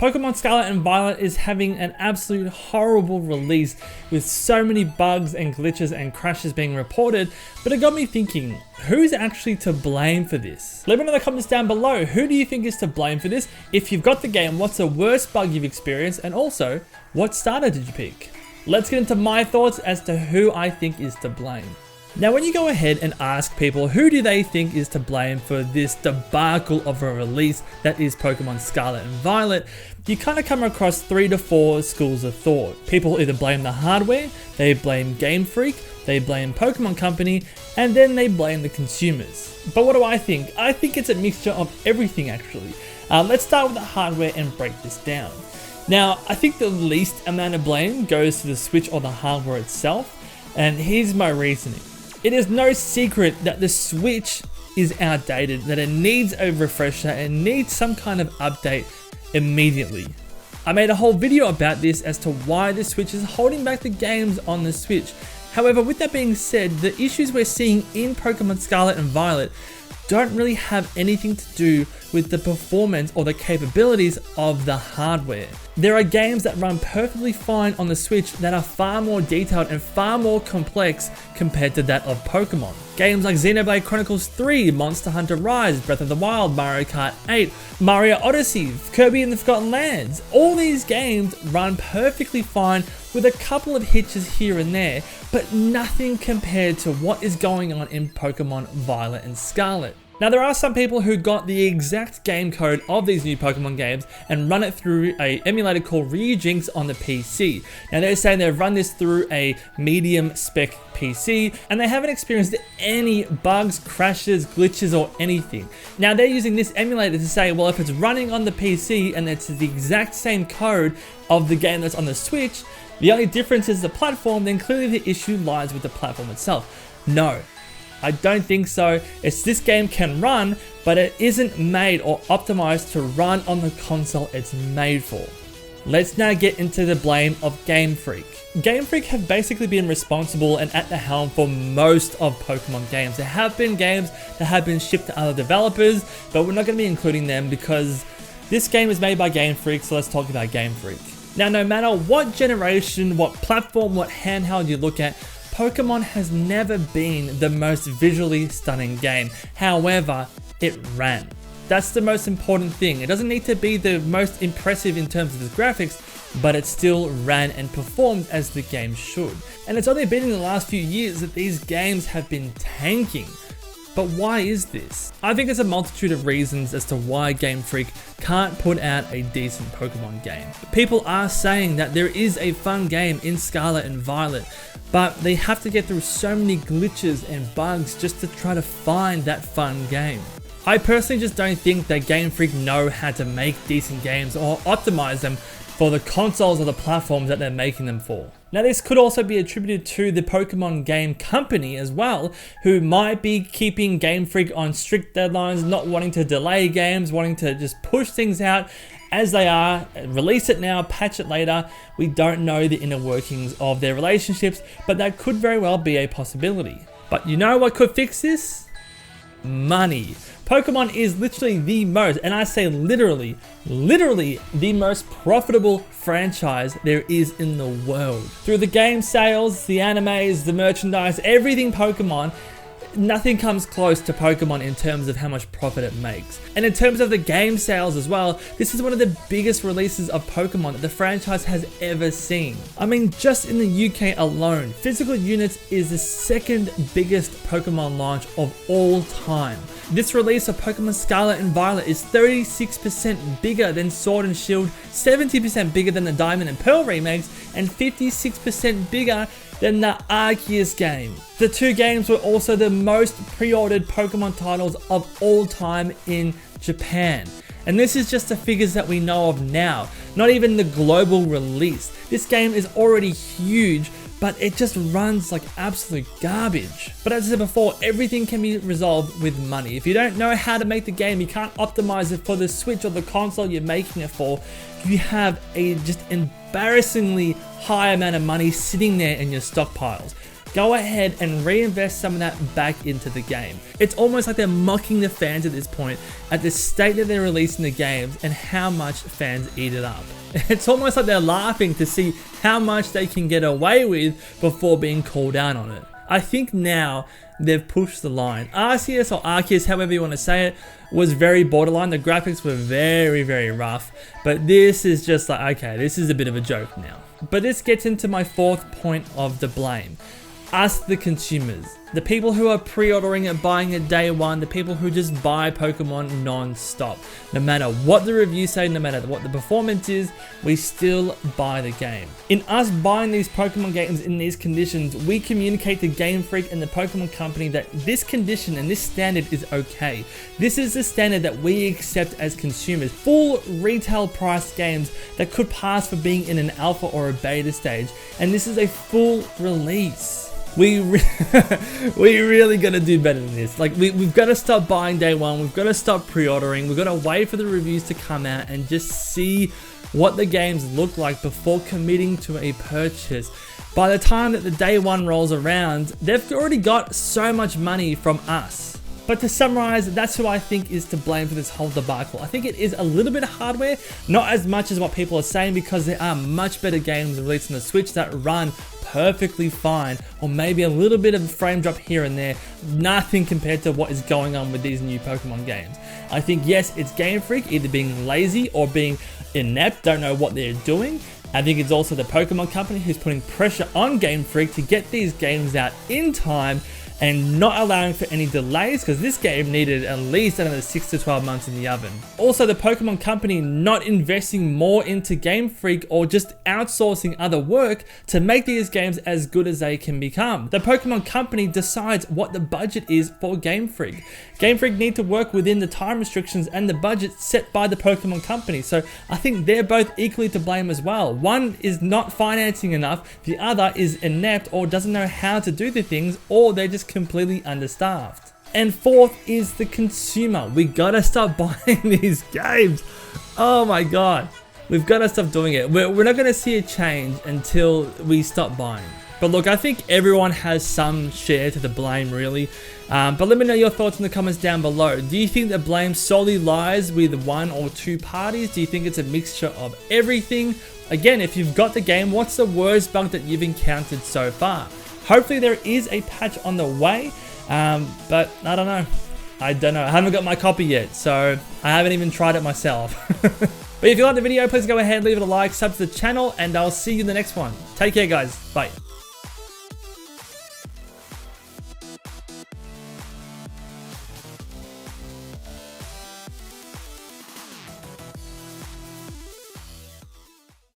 Pokemon Scarlet and Violet is having an absolute horrible release with so many bugs and glitches and crashes being reported, but it got me thinking, who's actually to blame for this? Leave it in the comments down below. Who do you think is to blame for this? If you've got the game, what's the worst bug you've experienced? And also, what starter did you pick? Let's get into my thoughts as to who I think is to blame. Now, when you go ahead and ask people who do they think is to blame for this debacle of a release that is Pokemon Scarlet and Violet, you kind of come across 3 to 4 schools of thought. People either blame the hardware, they blame Game Freak, they blame Pokemon Company, and then they blame the consumers. But what do I think? I think it's a mixture of everything actually. Let's start with the hardware and break this down. Now, I think the least amount of blame goes to the Switch or the hardware itself, and here's my reasoning. It is no secret that the Switch is outdated, that it needs a refresher and needs some kind of update immediately. I made a whole video about this as to why the Switch is holding back the games on the Switch. However, with that being said, the issues we're seeing in Pokemon Scarlet and Violet don't really have anything to do with the performance or the capabilities of the hardware. There are games that run perfectly fine on the Switch that are far more detailed and far more complex compared to that of Pokemon. Games like Xenoblade Chronicles 3, Monster Hunter Rise, Breath of the Wild, Mario Kart 8, Mario Odyssey, Kirby and the Forgotten Lands. All these games run perfectly fine with a couple of hitches here and there, but nothing compared to what is going on in Pokemon Violet and Scarlet. Now, there are some people who got the exact game code of these new Pokemon games and run it through an emulator called Ryujinx on the PC. Now, they're saying they've run this through a medium spec PC and they haven't experienced any bugs, crashes, glitches, or anything. Now, they're using this emulator to say, well, if it's running on the PC and it's the exact same code of the game that's on the Switch, the only difference is the platform, then clearly the issue lies with the platform itself. No. I don't think so. This game can run, but it isn't made or optimized to run on the console it's made for. Let's now get into the blame of Game Freak. Game Freak have basically been responsible and at the helm for most of Pokemon games. There have been games that have been shipped to other developers, but we're not going to be including them because this game is made by Game Freak, so let's talk about Game Freak. Now, no matter what generation, what platform, what handheld you look at, Pokemon has never been the most visually stunning game. However, it ran. That's the most important thing. It doesn't need to be the most impressive in terms of the graphics, but it still ran and performed as the game should. And it's only been in the last few years that these games have been tanking. But why is this? I think there's a multitude of reasons as to why Game Freak can't put out a decent Pokemon game. People are saying that there is a fun game in Scarlet and Violet, but they have to get through so many glitches and bugs just to try to find that fun game. I personally just don't think that Game Freak know how to make decent games or optimize them for the consoles or the platforms that they're making them for. Now, this could also be attributed to the Pokemon game company as well, who might be keeping Game Freak on strict deadlines, not wanting to delay games, wanting to just push things out as they are, release it now, patch it later. We don't know the inner workings of their relationships, but that could very well be a possibility. But you know what could fix this? Money. Pokemon is literally the most, and I say literally the most profitable franchise there is in the world. Through the game sales, the animes, the merchandise, everything Pokemon, nothing comes close to Pokemon in terms of how much profit it makes. And in terms of the game sales as well, this is one of the biggest releases of Pokemon that the franchise has ever seen. I mean, just in the UK alone, physical units is the second biggest Pokemon launch of all time. This release of Pokemon Scarlet and Violet is 36% bigger than Sword and Shield, 70% bigger than the Diamond and Pearl remakes, and 56% bigger than the Arceus game. The two games were also the most pre-ordered Pokemon titles of all time in Japan. And this is just the figures that we know of now, not even the global release. This game is already huge, but it just runs like absolute garbage. But as I said before, everything can be resolved with money. If you don't know how to make the game, you can't optimize it for the Switch or the console you're making it for, you have a just embarrassingly high amount of money sitting there in your stockpiles. go ahead and reinvest some of that back into the game. It's almost like they're mocking the fans at this point at the state that they're releasing the games and how much fans eat it up. It's almost like they're laughing to see how much they can get away with before being called out on it. I think now they've pushed the line. Arceus or Arceus, however you want to say it, was very borderline. The graphics were very, very rough. But this is just like, okay, this is a bit of a joke now. But this gets into my fourth point of the blame. Us, the consumers. The people who are pre-ordering it, buying it day one, the people who just buy Pokemon non-stop. No matter what the reviews say, no matter what the performance is, we still buy the game. In us buying these Pokemon games in these conditions, we communicate to Game Freak and the Pokemon Company that this condition and this standard is okay. This is the standard that we accept as consumers. Full retail priced games that could pass for being in an alpha or a beta stage, and this is a full release. We really gotta do better than this. Like we've got to stop buying day one. We've got to stop pre-ordering. We've got to wait for the reviews to come out and just see what the games look like before committing to a purchase. By the time that the day one rolls around, they've already got so much money from us. But to summarize, that's who I think is to blame for this whole debacle. I think it is a little bit of hardware, not as much as what people are saying, because there are much better games released on the Switch that run perfectly fine, or maybe a little bit of a frame drop here and there. Nothing compared to what is going on with these new Pokemon games. I think, yes, it's Game Freak either being lazy or being inept, don't know what they're doing. I think it's also the Pokemon Company who's putting pressure on Game Freak to get these games out in time and not allowing for any delays, because this game needed at least another 6 to 12 months in the oven. Also, the Pokemon Company not investing more into Game Freak or just outsourcing other work to make these games as good as they can become. The Pokemon Company decides what the budget is for Game Freak. Game Freak need to work within the time restrictions and the budget set by the Pokemon Company, so I think they're both equally to blame as well. One is not financing enough, the other is inept or doesn't know how to do the things, or they're just completely understaffed. And fourth is the consumer. We gotta stop buying these games. Oh my god, we've gotta stop doing it. We're not gonna see a change until we stop buying. But look, I think everyone has some share to the blame, really. But let me know your thoughts in the comments down below. Do you think the blame solely lies with one or two parties? Do you think it's a mixture of everything? Again, if you've got the game, what's the worst bug that you've encountered so far? Hopefully there is a patch on the way, but I don't know. I haven't got my copy yet, so I haven't even tried it myself. But if you liked the video, please go ahead, leave it a like, sub to the channel, and I'll see you in the next one. Take care, guys. Bye.